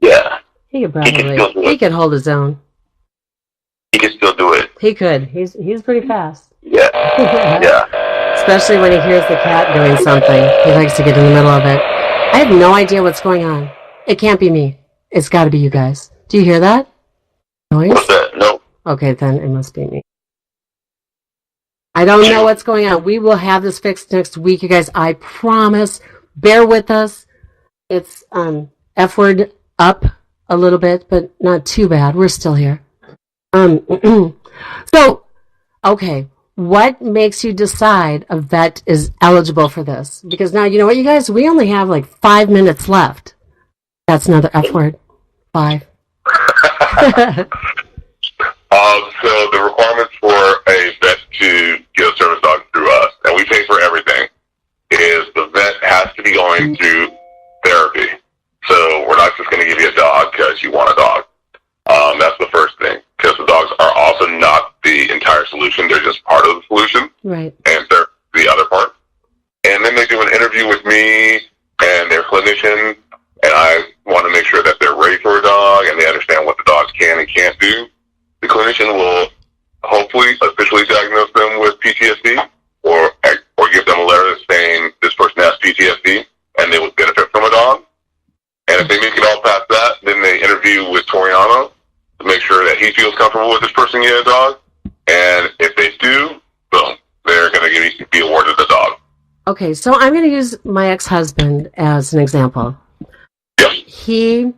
yeah, he could hold his own. He can still do it. He could. He's pretty fast. Yeah. Yeah. Especially when he hears the cat doing something. He likes to get in the middle of it. I have no idea what's going on. It can't be me. It's got to be you guys. Do you hear that noise? What's that? No. Okay, then it must be me. I don't know what's going on. We will have this fixed next week, you guys. I promise. Bear with us. It's F-word up a little bit, but not too bad. We're still here. So, okay. What makes you decide a vet is eligible for this? Because now, you know what, you guys? We only have like 5 minutes left. That's another F word. 5. So the requirements for a vet to get a service dog through us, and we pay for everything, is the vet has to be going through therapy. So we're not just going to give you a dog because you want a dog. That's the first thing, because the dogs are also not the entire solution. They're just part of the solution. Right. And they're the other part. And then they do an interview with me and their clinician, and I want to make sure that they're ready for a dog and they understand what the dogs can and can't do. The clinician will hopefully officially diagnose them with PTSD or give them a letter saying this person has PTSD and they would benefit from a dog. And if they make it all past that, then they interview with Toriano to make sure that he feels comfortable with this person getting a dog. And if they do, boom, they're going to be awarded the dog. Okay, so I'm going to use my ex-husband as an example. Yep. He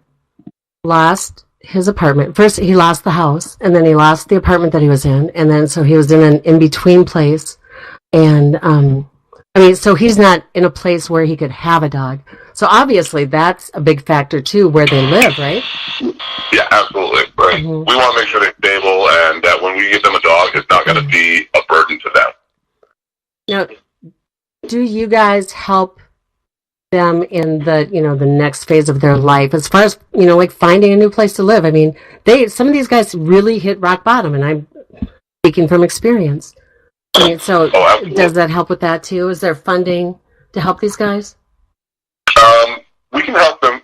lost his apartment. First, he lost the house, and then he lost the apartment that he was in, and then so he was in an in-between place. And, so he's not in a place where he could have a dog. So obviously that's a big factor, too, where they live, right? Yeah, absolutely. Right. Mm-hmm. We want to make sure they're stable and that when we give them a dog, it's not going to be a burden to them. Now, do you guys help them in the next phase of their life as far as, like finding a new place to live? I mean, some of these guys really hit rock bottom, and I'm speaking from experience. I mean, so does that help with that too? Is there funding to help these guys? We can help them.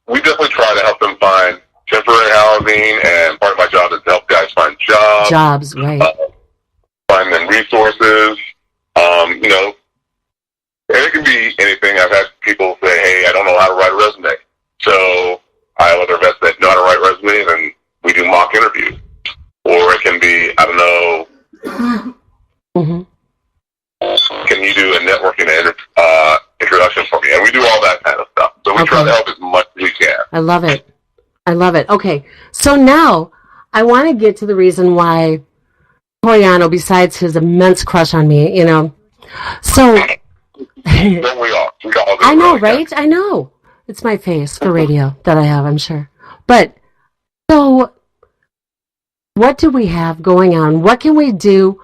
We definitely try to help them find temporary housing, and part of my job is to help guys find jobs. Jobs, right. Find them resources. And it can be anything. I've had people say, hey, I don't know how to write a resume. So I have other vets that know how to write resumes, and we do mock interviews. Or it can be, I don't know, can you do a networking introduction for me? And we do all that kind of stuff. So we try to help as much as we can. I love it. Okay, so now I want to get to the reason why Toriano, besides his immense crush on me, so... Don't we all? I know, right? I know. It's my face for radio that I have, I'm sure. But, so, what do we have going on? What can we do?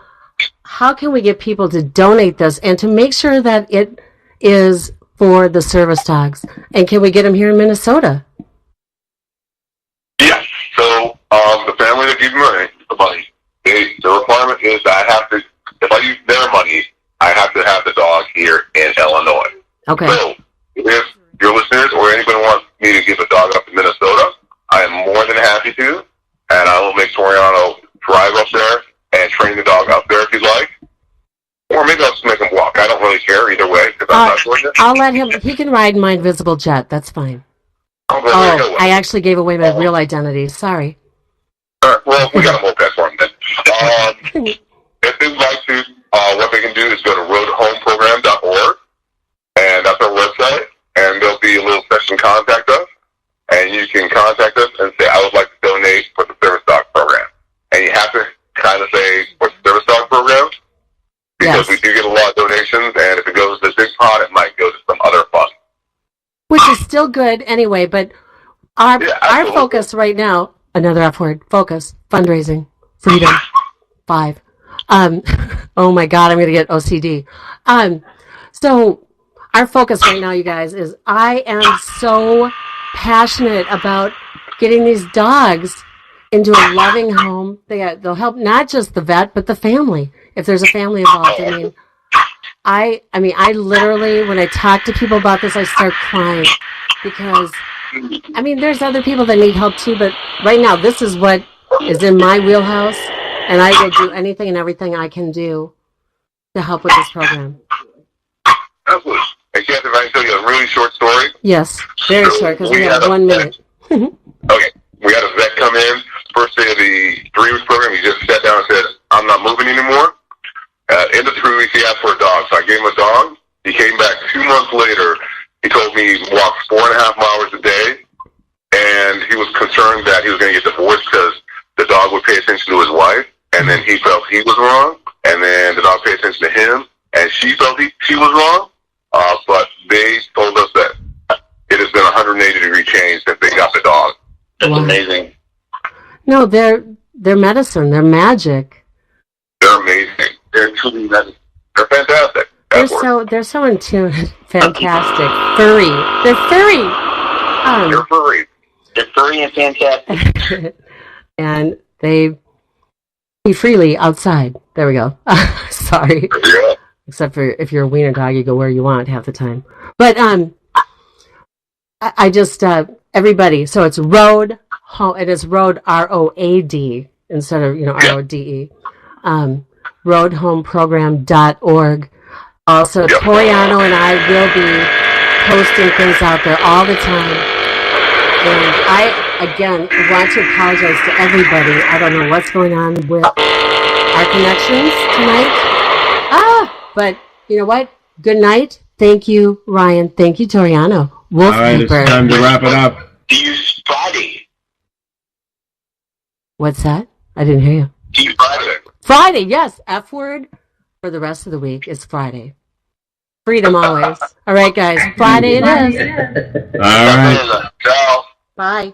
How can we get people to donate this and to make sure that it is for the service dogs? And can we get them here in Minnesota? Yes. So, the family that gives me the money, the requirement is that if I use their money, I have to have the dog here in Illinois. Okay. So, if your listeners or anybody wants me to give a dog up in Minnesota, I am more than happy to, and I will make Toriano drive up there and train the dog up there if you'd like. Or maybe I'll just make him walk. I don't really care either way, because I'm not sure yet. I'll let him, he can ride my invisible jet, that's fine. I actually gave away my real identity, sorry. All right, well, we got a moped for him then. If they would like to, what they can do is go to roadhomeprogram.org, and that's our website, and can contact us and say, I would like to donate for the service dog program. And you have to kind of say for the service dog program, because we do get a lot of donations, and if it goes to the big pot, it might go to some other fund. Which is still good anyway, but our focus right now, another F word, focus, fundraising, freedom, 5. Oh my God, I'm going to get OCD. So our focus right now, you guys, is I am so passionate about getting these dogs into a loving home. They'll help not just the vet, but the family. If there's a family involved, I mean, I literally, when I talk to people about this, I start crying because, I mean, there's other people that need help too, but right now, this is what is in my wheelhouse, and I will do anything and everything I can do to help with this program. Absolutely. Hey, Kathy, if I can tell you a really short story. Yes, very short, because we have 1 minute. Okay, we had a vet come in, first day of the 3-week program, he just sat down and said, I'm not moving anymore. In the 3 weeks, he asked for a dog, so I gave him a dog. He came back 2 months later. He told me he walked 4.5 miles a day, and he was concerned that he was going to get divorced because the dog would pay attention to his wife, and then he felt he was wrong, and then the dog paid attention to him, and she felt she was wrong. But they told us that it has been a 180-degree change since they got the dog. That's amazing. No, they're medicine. They're magic. They're amazing. They're truly magic. They're fantastic. They're so in tune. Fantastic. Furry. They're furry. They're furry. They're furry and fantastic. And they be freely outside. There we go. Sorry. Yeah. Except for if you're a wiener dog, you go where you want half the time. But I just everybody. So it's Road. It is Road ROAD instead of RODE. Roadhomeprogram.org. Also, Toriano and I will be posting things out there all the time. And I, again, want to apologize to everybody. I don't know what's going on with our connections tonight. But you know what? Good night. Thank you, Ryan. Thank you, Toriano. Wolf all right, Keeper. it's time to wrap it up. Do you use Friday? What's that? I didn't hear you. Do you Friday? Friday, yes. F word for the rest of the week is Friday. Freedom always. All right, guys. Friday it is. All right. Ciao. Bye.